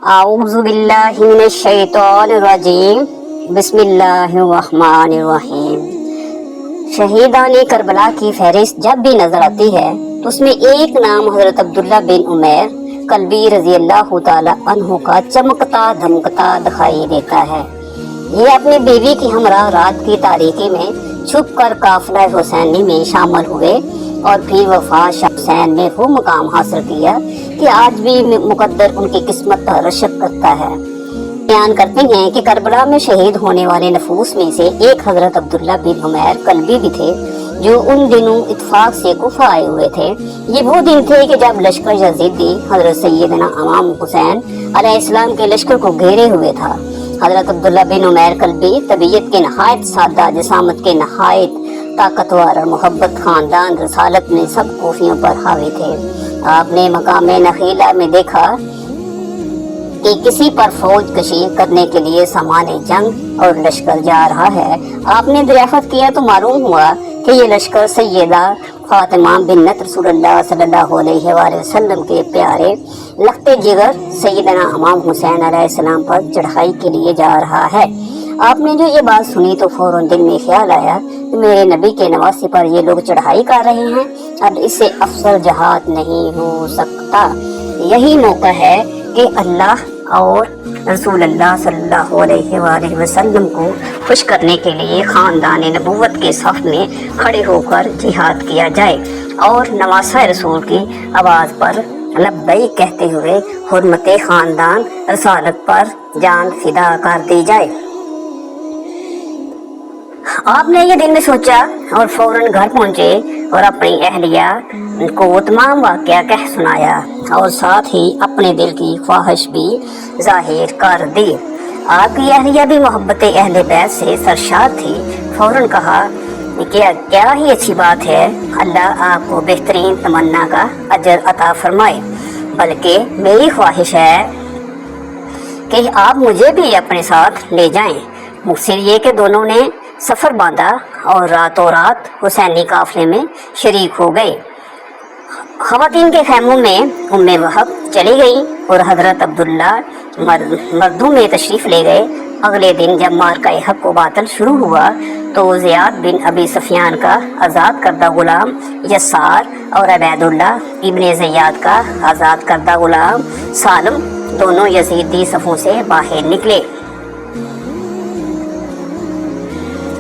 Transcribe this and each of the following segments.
اعوذ باللہ من الشیطان الرجیم بسم اللہ الرحمن الرحیم۔ شہیدان کربلا کی فہرست جب بھی نظر آتی ہے تو اس میں ایک نام حضرت عبداللہ بن عمیر کلبی رضی اللہ تعالی عنہ کا چمکتا دھمکتا دکھائی دیتا ہے۔ یہ اپنی بیوی کی ہمراہ رات کی تاریکی میں چھپ کر قافلہ حسینی میں شامل ہوئے اور پھر وفا حسین نے وہ مقام حاصل کیا کہ آج بھی مقدر ان کی قسمت پر رشک کرتا ہے۔ بیان کرتے ہیں کہ کربلا میں شہید ہونے والے نفوس میں سے ایک حضرت عبداللہ بن عمیر کلبی بھی تھے، جو ان دنوں اتفاق سے کوفہ آئے ہوئے تھے۔ یہ وہ دن تھے کہ جب لشکر یزیدی حضرت سیدنا امام حسین علیہ السلام کے لشکر کو گھیرے ہوئے تھا۔ حضرت عبداللہ بن عمیر کلبی طبیعت کے نہایت سادہ، جسامت کے نہایت طاقتور اور محبت خاندان رسالت میں سب خوفیوں پر حاوی تھے۔ آپ نے مقام نخیلہ میں دیکھا کہ کسی پر فوج کشی کرنے کے لیے سامان جنگ اور لشکر جا رہا ہے۔ آپ نے دریافت کیا تو معلوم ہوا کہ یہ لشکر سیدہ فاطمہ بنت رسول اللہ صلی اللہ علیہ وآلہ وسلم کے پیارے لختے جگر سیدنا امام حسین علیہ السلام پر چڑھائی کے لیے جا رہا ہے۔ آپ نے جو یہ بات سنی تو فوراً دل میں خیال آیا کہ میرے نبی کے نواسے پر یہ لوگ چڑھائی کر رہے ہیں، اب اس سے افضل جہاد نہیں ہو سکتا۔ یہی موقع ہے کہ اللہ اور رسول اللہ صلی اللہ علیہ وآلہ وسلم کو خوش کرنے کے لیے خاندان نبوت کے صف میں کھڑے ہو کر جہاد کیا جائے اور نواسہ رسول کی آواز پر لبیک کہتے ہوئے حرمت خاندان رسالت پر جان فدا کر دی جائے۔ آپ نے یہ دن میں سوچا اور فوراً گھر پہنچے اور اپنی اہلیہ کو تمام واقعہ کہہ سنایا اور ساتھ ہی اپنے دل کی خواہش بھی ظاہر کر دی۔ آپ کی اہلیہ بھی محبت اہل بیت سے سرشار تھی۔ فوراً کہا کہ کیا ہی اچھی بات ہے، اللہ آپ کو بہترین تمنا کا اجر عطا فرمائے، بلکہ میری خواہش ہے کہ آپ مجھے بھی اپنے ساتھ لے جائیں۔ مقصد یہ کہ دونوں نے سفر باندھا اور راتوں رات حسینی قافلے میں شریک ہو گئے۔ خواتین کے خیموں میں ام وہب چلی گئی اور حضرت عبداللہ مردوں میں تشریف لے گئے۔ اگلے دن جب مارکہ حق و باطل شروع ہوا تو زیاد بن ابی سفیان کا آزاد کردہ غلام یسار اور عبید اللہ ابن زیاد کا آزاد کردہ غلام سالم دونوں یزیدی صفوں سے باہر نکلے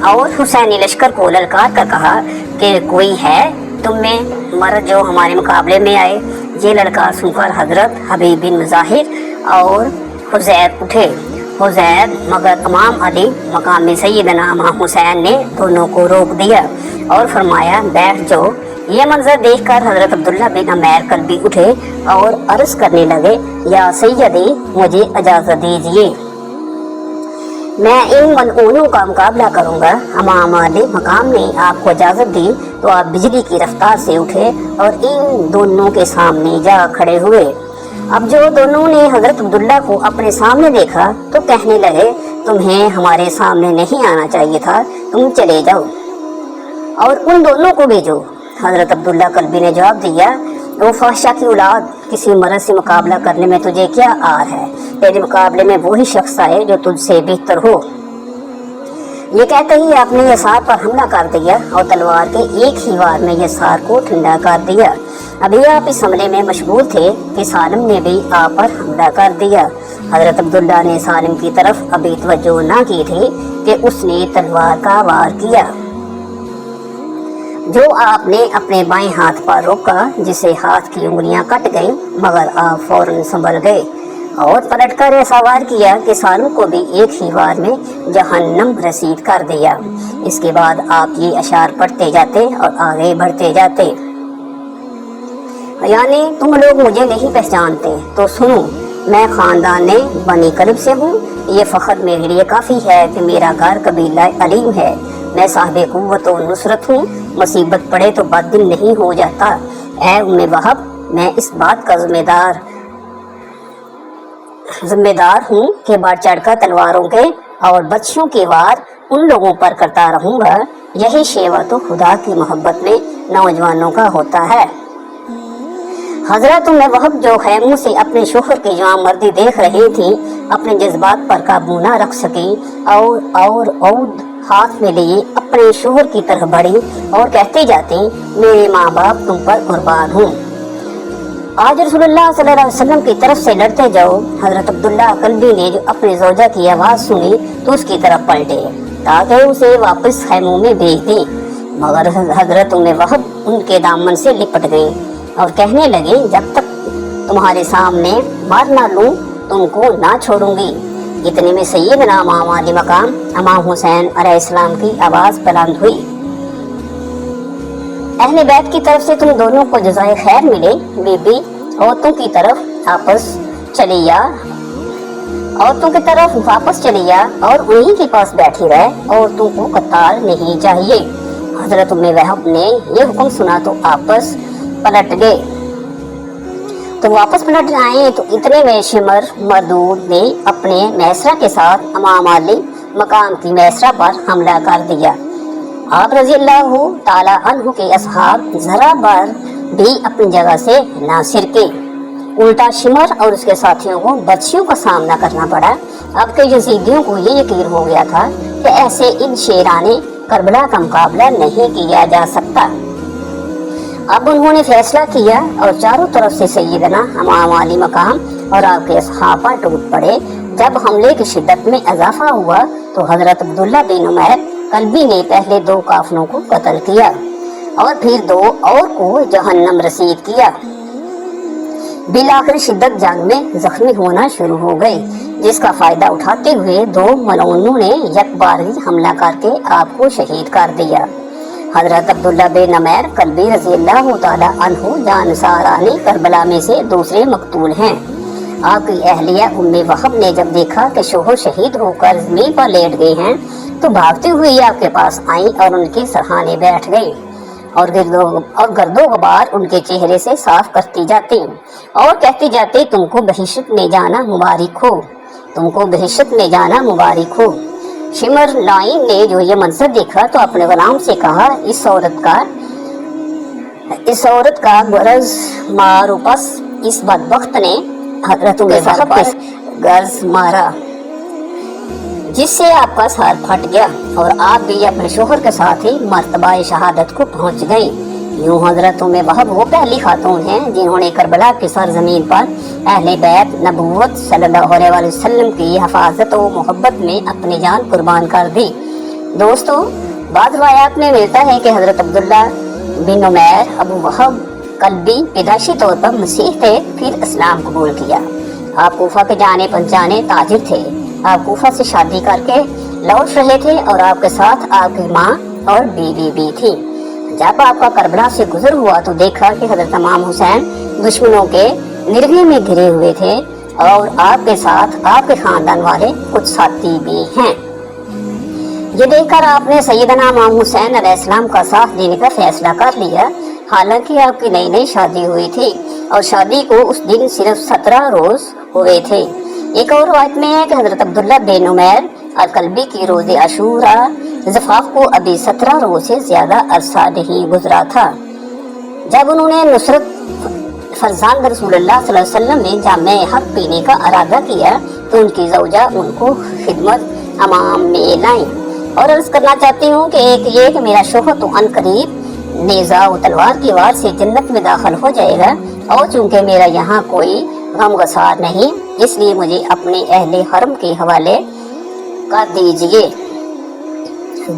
اور حسینی لشکر کو للکار کر کہا کہ کوئی ہے تم میں مرد جو ہمارے مقابلے میں آئے۔ یہ للکار سن کر حضرت حبیب بن ظاہر اور حزیر اٹھے۔ حزیر مگر امام علی مقام سیدنا امام حسین نے دونوں کو روک دیا اور فرمایا بیٹھ جاؤ۔ یہ منظر دیکھ کر حضرت عبداللہ بن عمیر کلبی اٹھے اور عرض کرنے لگے یا سیدی مجھے اجازت دیجیے، میں ان ملعونوں کا مقابلہ کروں گا۔ امام علی مقام نے آپ کو اجازت دی تو آپ بجلی کی رفتار سے اٹھے اور ان دونوں کے سامنے جا کھڑے ہوئے۔ اب جو دونوں نے حضرت عبداللہ کو اپنے سامنے دیکھا تو کہنے لگے تمہیں ہمارے سامنے نہیں آنا چاہیے تھا، تم چلے جاؤ اور ان دونوں کو بھیجو۔ حضرت عبداللہ کلبی نے جواب دیا وہ فحشہ کی اولاد، کسی مرد سے مقابلہ کرنے میں تجھے کیا آر ہے؟ تیرے مقابلے میں وہی شخص آئے جو تجھ سے بہتر ہو۔ یہ کہتے ہی آپ نے یسار پر حملہ کر دیا اور تلوار کے ایک ہی وار میں یسار کو ٹھنڈا کر دیا۔ ابھی آپ اس حملے میں مشغول تھے کہ سالم نے بھی آپ پر حملہ کر دیا۔ حضرت عبداللہ نے سالم کی طرف ابھی توجہ نہ کی تھی کہ اس نے تلوار کا وار کیا جو آپ نے اپنے بائیں ہاتھ پر روکا، جسے ہاتھ کی انگلیاں کٹ گئیں، مگر آپ فوراً سنبھل گئے اور پلٹ کر ایسا وار کیا کہ سالم کو بھی ایک ہی وار میں جہنم رسید کر دیا۔ اس کے بعد آپ یہ اشعار پڑھتے جاتے اور آگے بڑھتے جاتے یعنی تم لوگ مجھے نہیں پہچانتے تو سنو، میں خاندان بنی کلب سے ہوں۔ یہ فخر میرے لیے کافی ہے کہ میرا گھر قبیلہ علیم ہے۔ میں صاحب قوت و نصرت ہوں، مصیبت پڑے تو بد دل نہیں ہو جاتا۔ اے ام وہب، میں اس بات کا ذمہ دار ہوں کہ بڑھ چڑھ کر تلواروں کے اور بچیوں کے وار ان لوگوں پر کرتا رہوں گا۔ یہی شیوا تو خدا کی محبت میں نوجوانوں کا ہوتا ہے۔ حضرت وہب جو خیموں سے اپنے شوہر کی جوان مردی دیکھ رہی تھی اپنے جذبات پر قابو نہ رکھ سکی اور عود ہاتھ میں لیے اپنے شوہر کی طرف بڑھی اور کہتی جاتی میرے ماں باپ تم پر قربان ہوں، آج رسول اللہ صلی اللہ علیہ وسلم کی طرف سے لڑتے جاؤ۔ حضرت عبداللہ قلبی نے جو اپنی زوجہ کی آواز سنی تو اس کی طرف پلٹے تاکہ اسے واپس خیموں میں بھیج دیں، مگر حضرت وہب ان کے دامن سے لپٹ گئی اور کہنے لگے جب تک تمہارے سامنے مار نہ لوں تم کو نہ چھوڑوں گی۔ اتنے میں سیدنا امام علی مقام امام حسین علیہ السلام کی آواز بلند ہوئی، اہل بیت کی طرف سے تم دونوں کو جزائے خیر ملے، بی بی عورتوں کی طرف واپس چلی جا اور انہی کے پاس بیٹھی رہے، عورتوں کو قطار نہیں چاہیے۔ حضرت وہب نے یہ حکم سنا تو واپس پلٹ آئے تو اتنے میں شمر مردود نے اپنے میسرہ کے ساتھ امام علی مقام کی میسرہ پر حملہ کر دیا۔ آپ رضی اللہ تعالی عنہ کے اصحاب ذرا بار بھی اپنی جگہ سے نہ سرکے، الٹا شمر اور اس کے ساتھیوں کو بدشیوں کا سامنا کرنا پڑا۔ اب کے یزیدیوں کو یہ یقین ہو گیا تھا کہ ایسے ان شیرانے کربلا کا مقابلہ نہیں کیا جا سکتا۔ اب انہوں نے فیصلہ کیا اور چاروں طرف سے سیدنا امام علی مقام اور آپ کے اصحاب ٹوٹ پڑے۔ جب حملے کی شدت میں اضافہ ہوا تو حضرت عبداللہ بن عمیر قلبی نے پہلے 2 کافروں کو قتل کیا اور پھر 2 اور کو جہنم رسید کیا۔ بالآخر شدت جنگ میں زخمی ہونا شروع ہو گئے، جس کا فائدہ اٹھاتے ہوئے 2 ملعونوں نے یک بارگی حملہ کر کے آپ کو شہید کر دیا۔ حضرت عبداللہ بن عمیر قلبی رضی اللہ تعالی عنہ جانساران کربلا میں سے دوسرے مقتول ہیں۔ آپ کی اہلیہ وہب نے جب دیکھا کہ شوہر شہید ہو کر زمین پر لیٹ گئے ہیں تو بھاگتے ہوئے آپ کے پاس آئیں اور ان کے سرہانے بیٹھ گئی اور گرد و غبار ان کے چہرے سے صاف کرتی جاتی اور کہتی جاتی تم کو بہشت میں جانا مبارک ہو۔ شمر لائن نے جو یہ منظر دیکھا تو اپنے غلام سے کہا اس عورت کا غرض مارو، پس اس بدبخت نے حضرت وہب کے غرض مارا جس سے آپ کا سر پھٹ گیا اور آپ بھی اپنے شوہر کے ساتھ ہی مرتبہ شہادت کو پہنچ گئی۔ یوں حضرت وہب وہ پہلی خاتون ہیں جنہوں نے کربلا کی سرزمین پر اہل بیت نبوت صلی اللہ علیہ وسلم کی حفاظت و محبت میں اپنی جان قربان کر دی۔ دوستو، بعض روایات میں ملتا ہے کہ حضرت عبداللہ بن عمیر ابو وہب قلبی پیدائشی طور پر مسیح تھے، پھر اسلام قبول کیا۔ آپ کوفہ کے جانے پہچانے تاجر تھے۔ آپ کوفہ سے شادی کر کے لوٹ رہے تھے اور آپ کے ساتھ آپ کی ماں اور بیوی بھی تھی۔ جب آپ کا کربلا سے گزر ہوا تو دیکھا کہ حضرت امام حسین دشمنوں کے نرغے میں گھرے ہوئے تھے اور آپ کے ساتھ آپ کے خاندان والے کچھ ساتھی بھی ہیں۔ یہ دیکھ کر آپ نے سیدنا امام حسین علیہ السلام کا ساتھ دینے کا فیصلہ کر لیا، حالانکہ آپ کی نئی شادی ہوئی تھی اور شادی کو اس دن صرف 17 روز ہوئے تھے۔ ایک اور روایت میں ہے کہ حضرت عبداللہ بن عمیر القلبی کی روز عاشوراء زفاف کو ابھی 17 روز سے زیادہ عرصہ نہیں گزرا تھا۔ جب انہوں نے نصرت فرزند رسول اللہ صلی اللہ علیہ وسلم میں جامع حق پینے کا ارادہ کیا تو ان کی زوجہ ان کو خدمت امام میں لائیں اور عرض کرنا چاہتی ہوں کہ ایک یہ کہ میرا شوہر تو ان قریب نیزہ و تلوار کی وار سے جنت میں داخل ہو جائے گا، اور چونکہ میرا یہاں کوئی غم گسار نہیں اس لیے مجھے اپنے اہل حرم کے حوالے کر دیجئے۔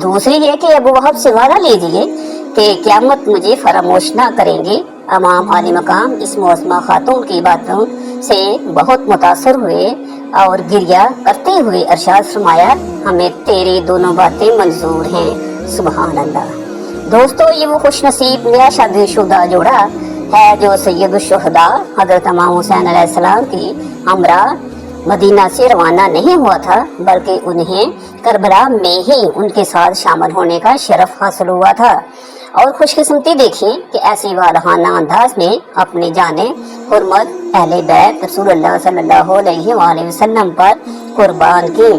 دوسری یہ کہ ابو وہب سے وعدہ لیجئے کہ قیامت مجھے فراموش نہ کریں گے۔ امام علی مقام اس معصومہ خاتون کی باتوں سے بہت متاثر ہوئے اور گریہ کرتے ہوئے ارشاد فرمایا ہمیں تیری دونوں باتیں منظور ہیں، سبحان اللہ۔ دوستو، یہ وہ خوش نصیب نیا شادی شدہ جوڑا ہے جو سید الشہداء حضرت امام حسین علیہ السلام کی ہمراہ مدینہ سے روانہ نہیں ہوا تھا، بلکہ انہیں کربلا میں ہی ان کے ساتھ شامل ہونے کا شرف حاصل ہوا تھا۔ اور خوش قسمتی دیکھیں کہ ایسی والہانہ انداز میں اپنی جانیں حرمت اہل بیت رسول اللہ صلی اللہ علیہ وآلہ وسلم پر قربان کی۔